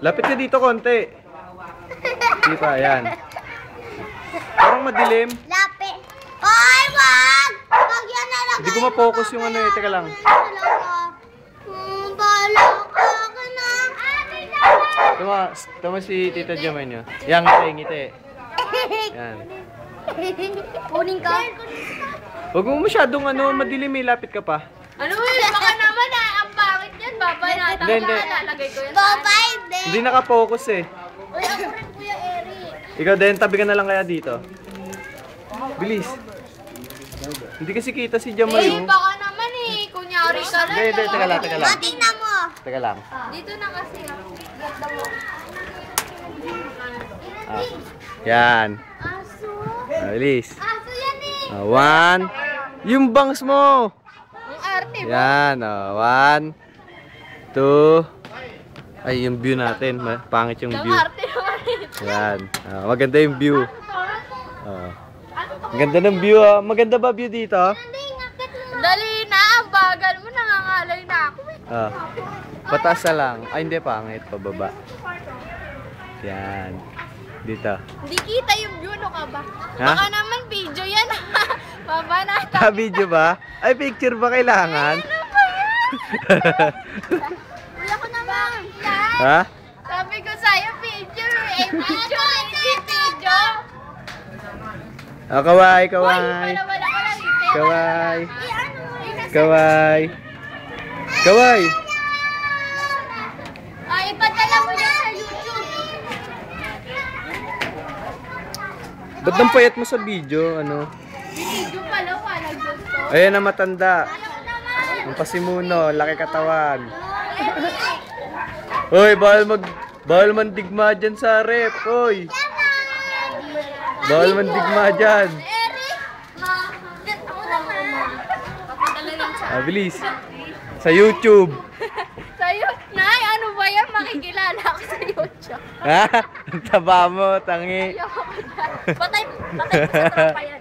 Lapit ka dito konti. Di pa, yan. Parang madilim. Lapit. Ay, wag! Wag yan nalagay. Hindi ko ma-focus yung ano eh. Teka lang. Bala ka na. Tama si Tita Jamay niyo. Yan, ngiti. Yan. Kunin ka. Huwag mo masyadong madilim eh. Lapit ka pa. Ano baka naman ang pangit yan. Babay na. Hindi. Lalagay ko yan. Babay din. Hindi naka-focus eh. Uy, ako rin Kuya Eric. Ikaw din, tabi ka na lang kaya dito. Bilis. Hindi kasi kita si Jamay oh. Baka naman kunyari ka lang. Hindi, teka lang. O, tingnan mo. Teka lang. Dito na kasi. Ah. Yan. Aso. Bilis. Aso yan One. Yung bangs mo. Ang arte mo. Yan. 1, 2. Ay, yung view natin. Pangit yung Ang view. arte naman Yan. Maganda yung view. Ang ganda ng view. Maganda ba view dito? Dali na. Ang bagal mo. Nangangalay na ako. Pataas na lang. Ay, hindi. Pangit. Pababa. Yan. Dito. Hindi kita yung view. No ka ba? Ha? Baka naman video yan. Baba na. Video ba? Ay, picture ba kailangan? Ano ba yan? Kuya ko naman. Ha? Sabi ko sa'yo, picture. Video. Video. Kaway. Uy, wala ka lang. Kaway. Kaway. Kaway. Ay, ipadala mo yan sa YouTube. Ba't ang payat mo sa video? Ano? Video pala, wala gusto. Ayan na matanda. Ang pasimuno, laki katawan. Hoy, bawal mandigma dyan sa rep. Hoy. Bawal mandigma dyan. Eric! Ako naman. Papadala yan sa... Bilis. Sa YouTube. Sa'yo, Nay, ano ba yan? Makikilala ako sa YouTube. Ha? Ang taba mo, tangi. Ayoko na. Patay ko sa tropa yan.